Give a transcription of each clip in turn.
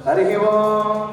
हरि ओम।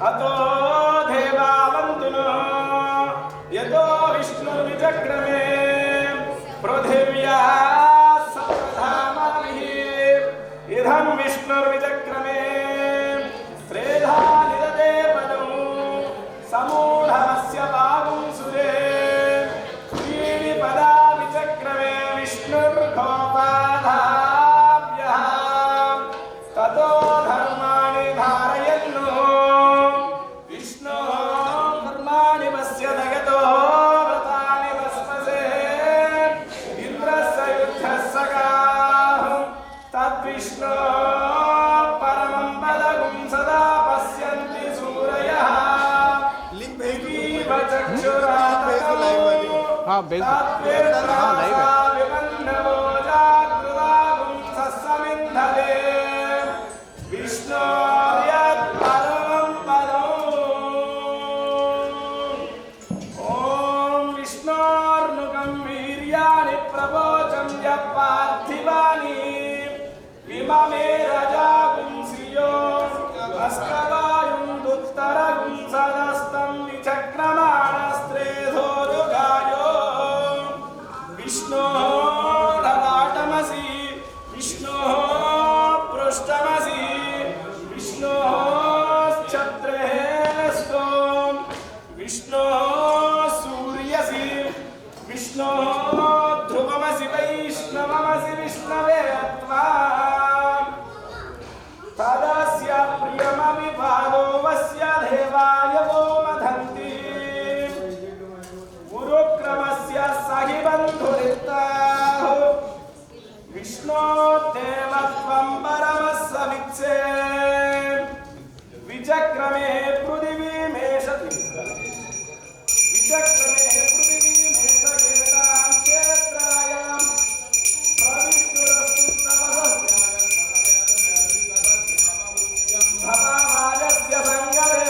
अतो देवावन्तुनो यतो विष्णुर्विचक्रमे पृथिव्या सप्तधामाभिः इदं विष्णुर्विचक्रमे त्रेधा निदते पदं समूढमस्य पागुं सुरे त्रीणि पदा विचक्रमे विष्णुर्घोपाधाभ्यः ततो धर्माणि धारयन्नो पार्थिवानि इममे रजागुं श्रियो अस्कवायुं दुत्तरगुं सदस्तं विचक्रमाणस्त्रेधो दुगायो विष्णोः ललाटमसि विष्णोः पृष्ठमसि विष्णोः छत्रेः स्तों विष्णोः सूर्यसि विष्णोः ध्रुवमसि वैष्णवमसि विष्णवे त्वा तदस्य प्रियमपि पादो वस्य देवाय वो मधन्ति गुरुक्रमस्य सहि बन्धुरित्ताः विष्णु विष्णो देवत्वं परमः समित्से विचक्रमे पृथिवीमेषति विचक्रमे पृथिवीमेषकेतां क्षेत्रायां प्रविष्टुरस्तु भवामायस्य सङ्गरे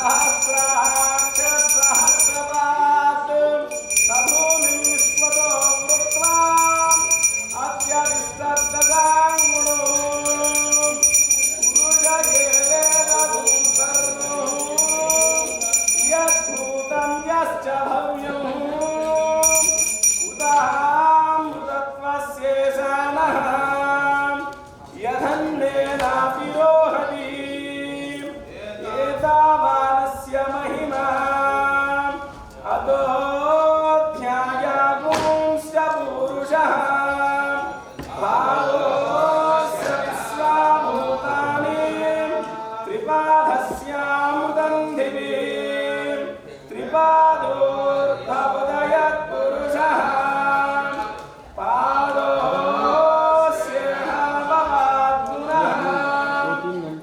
सहस्राक्ष सहस्रपात् तभूमिं विश्वतो वृत्वा अत्यरिष्टदशाङ्गुणो पुरुषयेवेदं सर्वं यद्भूतं यश्च भव्यं उदामृतत्वस्येषानः यधन्नेनापि रोहति एतावानस्य महिमा अतोऽध्यायागुंश्च पुरुषः भावोऽस्य विश्वाभूतानि त्रिपादस्यामृतं दिवि त्रिपादोर्धमुदयत्पुरुषः पादोऽस्येह भवात्पुनः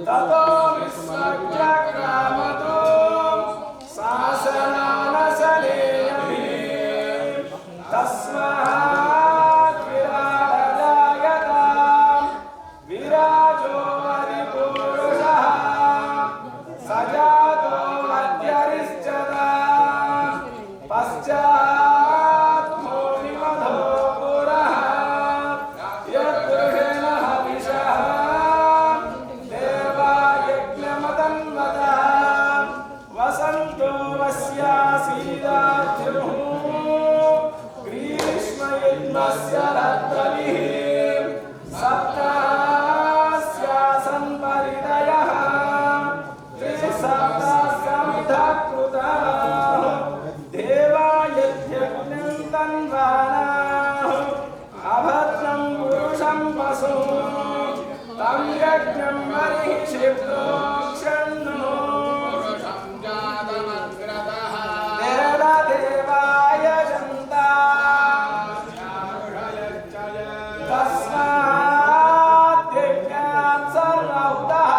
ततो विश्वचक्रामतो शासनानशनेयमि तस्मात् विराजजायताम् विराजो अधिपुरुषः स जातो मध्यरिष्यताम् पश्चात् भूमिमधो पुरः यत्पुरुषेण हविषः देवायज्ञमतन्वतः वसन्तो वस्यासीदाद्युः ग्रीष्मयुग्मस्य रत्तलिः सप्तास्यासन् परिदयः त्रिसप्तास्यमिधः कृतः देवायज्ञं तन्वानाः अभद्रं पुरुषं पशु तं यज्ञं बर्हिषिप्रोक्षन्नो देवदेवाय जन्ता तस्मात् यज्ञात् सर्वहुतः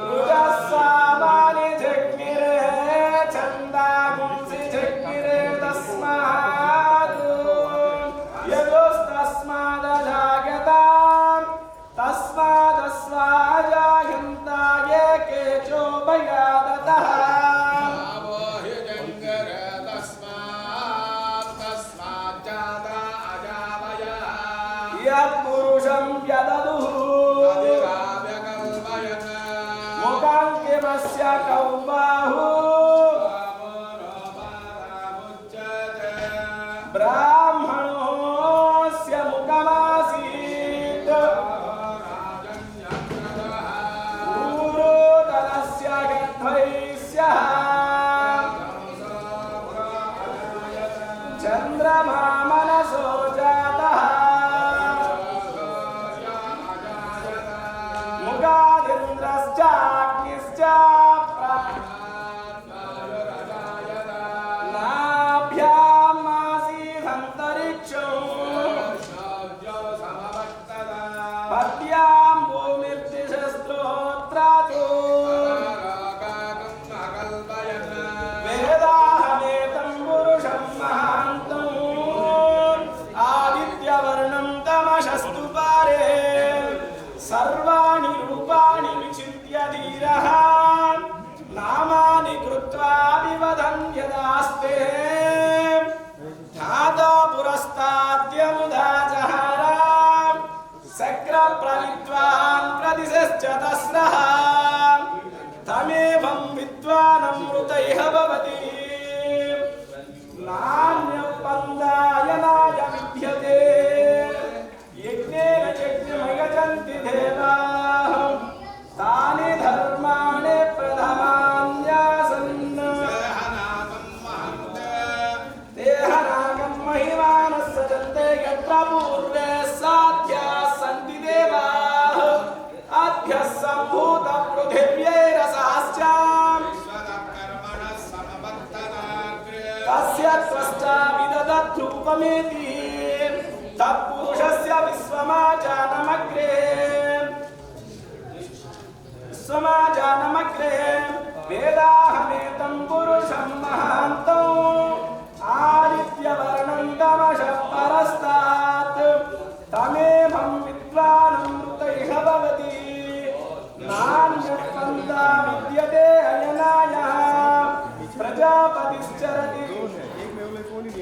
रुजस्सामानि जग्मिरे छन्दागुंसि जग्मिरे तस्मात् यतोस्तस्मादजायताम् तस्मादस्वाजायन्ता ये केचोपयादतः यत्पुरुषं व्यददुः मुखाङ्किमस्य कौ बाहु ब्राह्मणोऽस्य मुखमासीत् पूरोदरस्य गद्वैस्यः चन्द्रमा मनसो जातः मुखादिन्द्रश्चाग्निश्च नाभ्यामासीदन्तरिक्षो पद्यां भूमिर्दिशस्तोत्रातो वेदाहमेतं पुरुषं महान्तम् आदित्यवर्णं तमशस्तु पारे सर्वाणि रूपाणि विचिन्त्य धीरः नामानि कृत्वा विवदन् यदास्ते ध्याता पुरस्ताद्यमुदा जहार शक्रप्रविद्वान् प्रदिशश्च तस्रः तमेवं विद्वानमृतैः भवति नान्यपन्दायनाय विद्यते यज्ञेन यज्ञमयजन्ति देवाः तानि धर्माणि प्रथमान्यासन् देहनागं महिमानः सजन्ते यत्र पूर्वे साध्याः सन्ति देवाः अद्यः सम्भूतपृथिव्यै रसाश्च तस्य त्वष्टा विदधत्रूपमेति तत्पुरुषस्य विश्वमाजानमग्रे वेदाहमेतं पुरुषं महान्तम् आदित्यवर्णं तमसः परस्तात् तमेवं विद्वानमृतैः भवति नान्यत्पन्था विद्यते अयनाय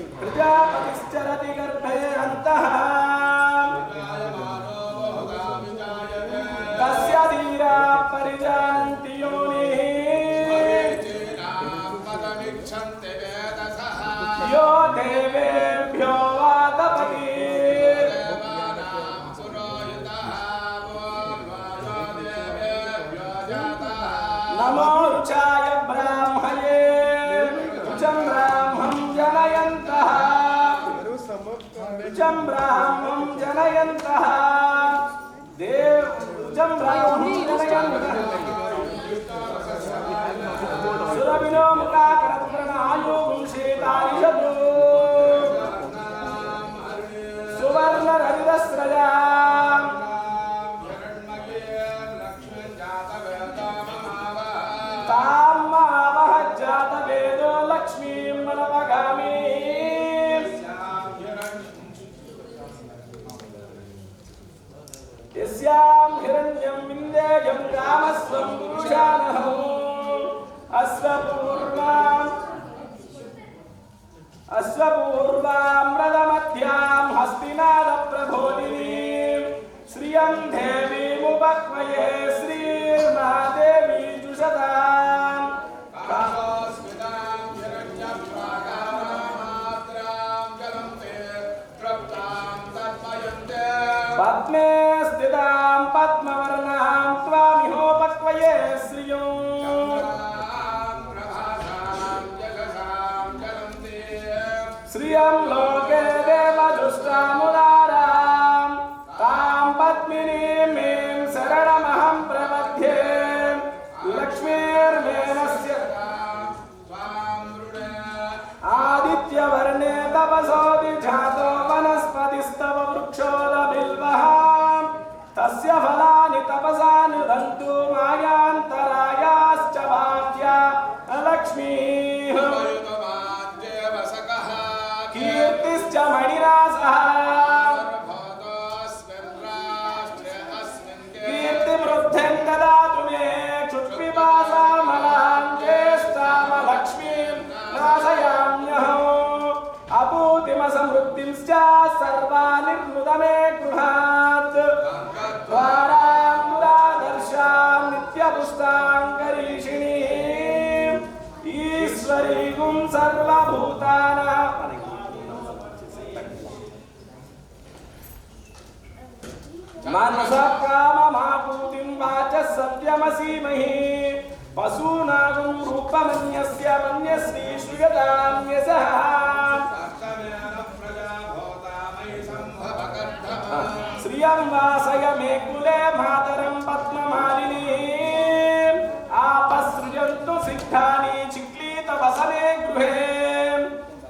प्रजापतिश्चरति गर्भे अन्तः तस्य धीरा परिजानन्ति योनिः यो देवेभ्यो वातपति नमो रुचाय ब्राह्मणे रुचं ब्राह्मं जनयन्तः रुचं ब्राह्मं जनयन्तः रुचं ब्राह्मं जनयन्तः सुरभिनो मुखाकरत्रणायो गुंसेतारिषदो सुवर्णरजितस्रजा तामावह जातवेदो लक्ष्मीं मनवगामी यस्यां हिरण्यं विन्देयं कामस्वं पुरुषानहं अश्वपूर्वामृतमध्यां हस्तिनादप्रबोधिनीं श्रियं देवीमुपक्वये श्रीर्मादेवी जुषताम् पद्मे स्थितां पद्मवर्णां त्वामिहोपक्वये श्रियं श्रियं लोके देवजुष्टामुदारां तां पद्मिनीं शरणमहं प्रपद्ये लक्ष्मीर्मेनस्य आदित्यवर्णे तपसोऽपि जातो वनस्पतिस्तव वृक्षोदबिल्वः तस्य फलानि तपसा निदन्तु मायान्तरायाश्च भाग्या लक्ष्मीः कीर्तिश्च मणिरासः कीर्तिवृद्धिं ददातु मे क्षुत्पिपासामलां ज्येष्ठामलक्ष्मीं नाशयाम्यहम् अपूतिमसमृद्धिंश्च सर्वानिर्मुद मे गृहात् द्वारां मुरादर्शां नित्यपुष्टाङ्गरीषिणीम् ईश्वरीगुं सर्वभूतानां मनसकाममापूतिं वाचः सत्यमसीमहि पशूनागुं रूपमन्यस्य मन्यश्री श्रूयतां यशः श्रियं वासय मे कुले मातरं पद्ममालिनीम् आपसृजन्तु सिद्धानि चिक्लीतवसने गृहे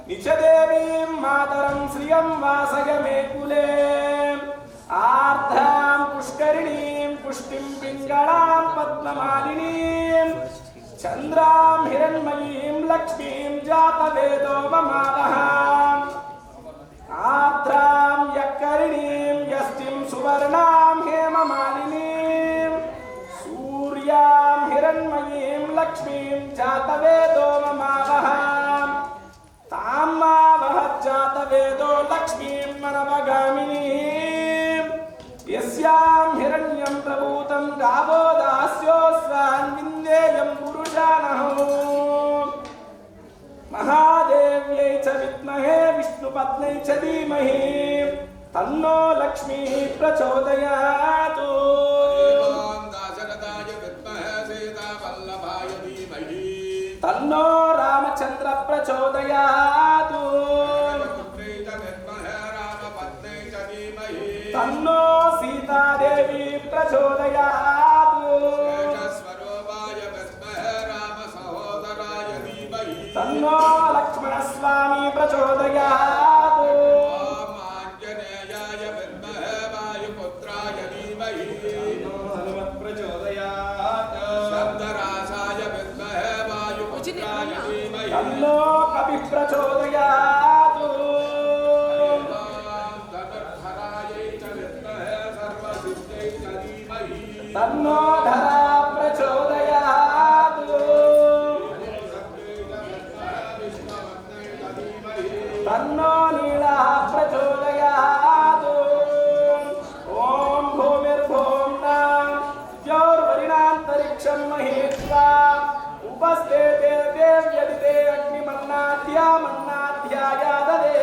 निचदेवीं मातरं श्रियं वासय मे कुले आर्द्रां पुष्करिणीं पुष्टिं पिङ्गळां पद्ममालिनीं चन्द्रां हिरण्मयीं लक्ष्मीं जातवेदो ममावः आर्द्रां यक्करिणीं यष्टिं सुवर्णां हेममालिनीं सूर्यां हिरण्मयीं लक्ष्मीं जातवेदो ममावः तां मावह जातवेदो लक्ष्मीं मनवगामिनीं यस्यां हिरण्यं प्रभूतं गावो दास्योऽस्वान् विन्देयं पुरुषानहो महादेव्यै च विद्महे विष्णुपत्न्यै च धीमहि तन्नो लक्ष्मीः प्रचोदयात् तन्नो रामचन्द्र प्रचोदयात् तन्नो सीता देवी प्रचोदयात् तन्नो लक्ष्मणस्वा प्रचोदयात् ॐ आञ्जनेयाय विद्महे वायुपुत्राय धीमहि हनुमत् प्रचोदयात् शब्दरासाय विद्महे वायुपुत्राय धीमहि तन्नो कपिः प्रचोदयात् धनुर्धरायै च विद्महे सर्वसिद्ध्यै च धीमहि तन्नो धरा प्रचोदयात् तन्नो नीलः प्रचोदयात् ॐ भूमिर्भुवना द्यौर्वरिणान्तरिक्षं महेत्वा उपस्थिते देव्यदिते अग्निमन्नाध्यामन्नाध्यायाददे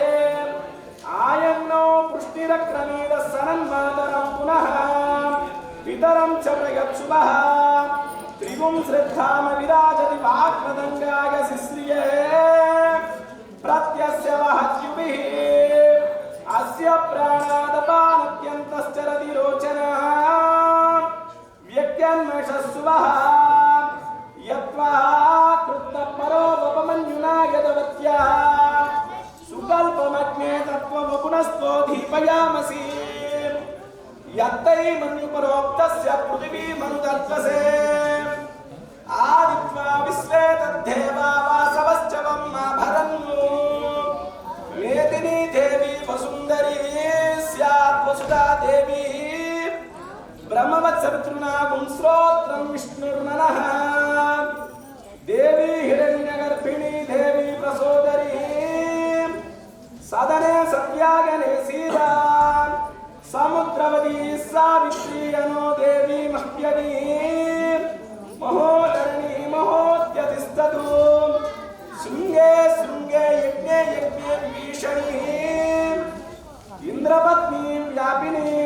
आयन्नो पुष्टिरक्रमीदः सनन्मातरं पुनः पितरं च प्रयत्सुवः त्रिगुं श्रद्धाम विराजति वाग्मदङ्गाय शिश्रिये प्रत्यस्य वहत्युभिः अस्य प्राणादपानत्यन्तश्चरति रोचनः व्यक्त्यन्वेषस्सुवः यत्त्वा कृत्तपरोपमन्युना यदवत्याः सुकल्पमग्ने तत्त्ववपुनस्तो धीपयामसि यत्तै मन्युपरोक्तस्य पृथिवीमनुदत्वसे आदित्वा विश्वे तद्धेवा वासवश्च वम्माभरन्नु मेदिनी देवी वसुन्धरी स्यात् वसुधा देवी ब्रह्मवत्सपितृणा पुंस्रोत्रं विष्णुर्ननः देवी हिरण्यगर्भिणी देवी प्रसोदरी सदने सत्यागने सीता समुद्रवती सावित्री अनो देवी मह्यदी महोदरणी महोद्यतिस्ततु शृङ्गे शृङ्गे यज्ञे यज्ञे विभीषणी इंद्रपत्नीं व्यापिनीं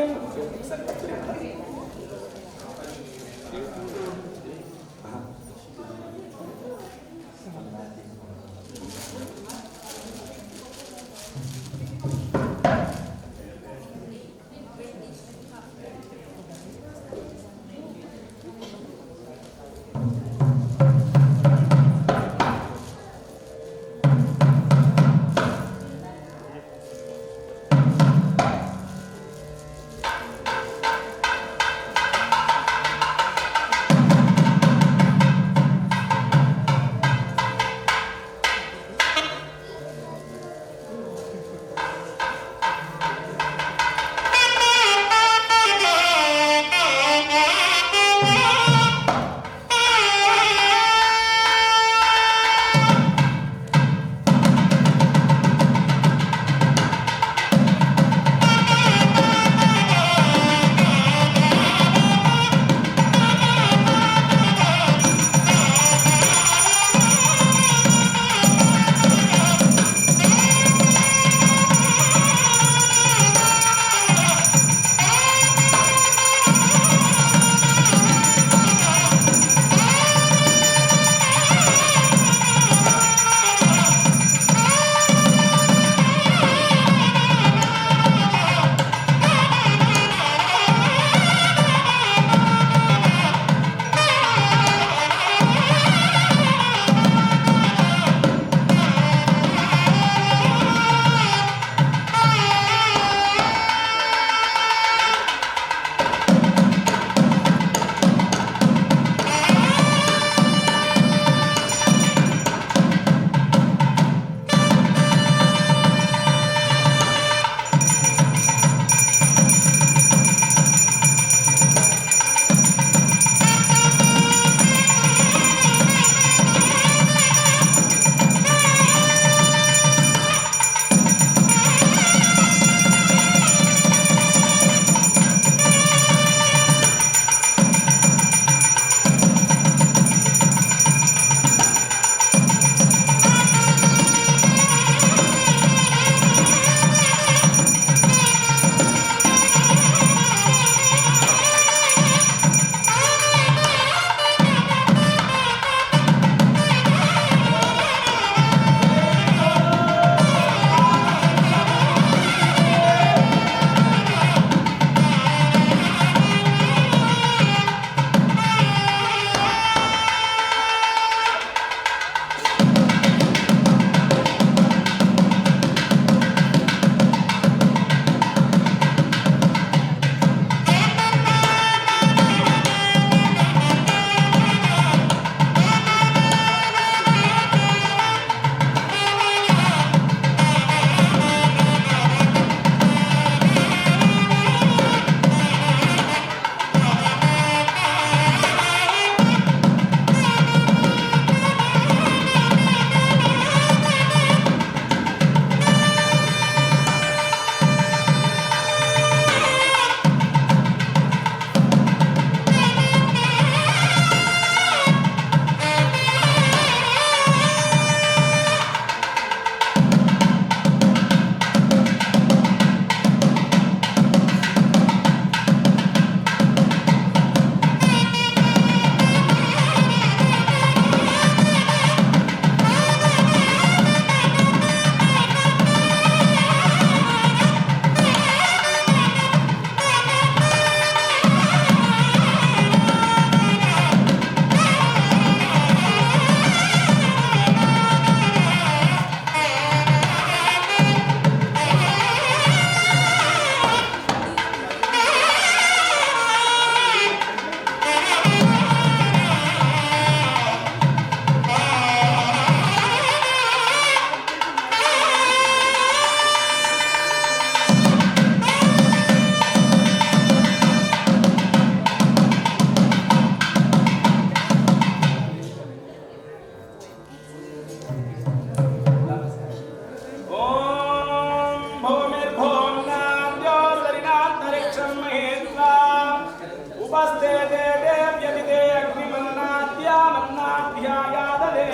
दे देव्यदिदे अग्निमन्नाद्यामन्नाध्यायाददे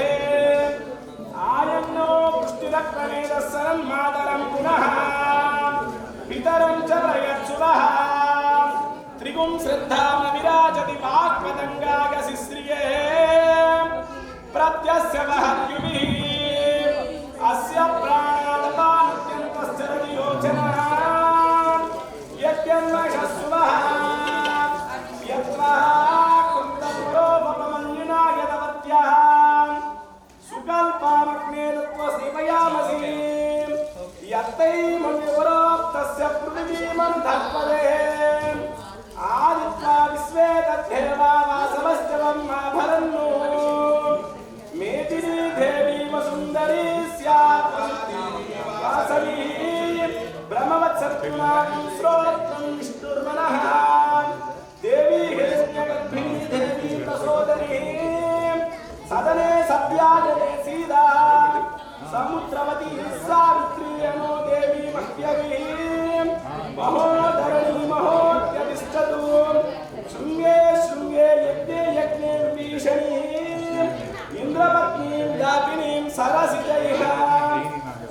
आयन्नो पुष्टिरक्तमेदस्सरं मातरं पुनः पितरं च प्रयत्सुवः त्रिगुं श्रद्धाम विराजति वाक्पतङ्गाय शिश्रिये प्रत्यस्य वहत्युभिः अस्य प्राणादपानत्यन्तस्य रतियोचनः यज्ञन्मषस्सुवः यत्वः कुन्दपुरोपमन्युना यदवत्यः सुकल्पामग्ने दत्त्वा सेवयामसि यत्तैमन्युपरोक्तस्य पृथिवीमन्थपदे आदित्वा विश्वे तद्धेवा वासवश्चवं मा भरन्नो मेदिनी देवी वसुन्दरी स्यात् वासवी ब्रह्मवत्सत्कुमारं श्रोत्रं विष्णुर्मनः देवी हिरण्यगर्भिणी देवी प्रसोदरी सदने सत्याजने सीता समुद्रवती सावित्री अनो देवी मह्यवी महोदरणी महोद्यतिष्ठतु शृङ्गे शृङ्गे यज्ञे यज्ञे विभीषणी इंद्रपत्नीं व्यापिनीं सरसिजैः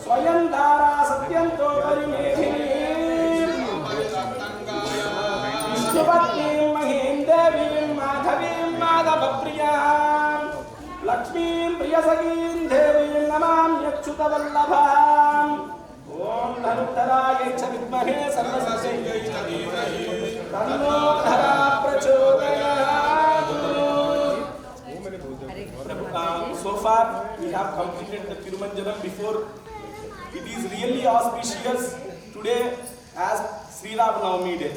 स्वयं दारा सत्यन्तो परिमेधिनीं विष्णुपत्नीं महीं देवीं माधवीं माधवप्रियां लक्ष्मीं प्रियसखीं देवीं नमाम्यच्युतवल्लभाम् ॐ धनुधराय च विद्महे सर्वशक्त्यै तन्नो धरा प्रचोदयात्। So far we have completed the Tirumanjaram before. It is really auspicious today as Sri Ram Navami Day.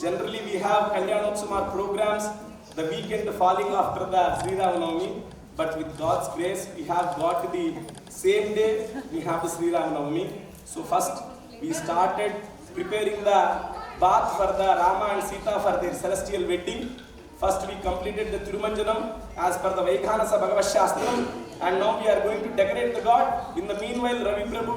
Generally we have Kalyanotsav programs the weekend falling after the Sri Ram Navami, but with God's grace we have got the same day we have the Sri Ram Navami. So first we started preparing the bath for the Rama and Sita for their celestial wedding. First we completed the Tirumanjaram as per the Vaikhanasa Bhagavad Shastram, and now we are going to decorate the God. In the meanwhile, Ravi Prabhu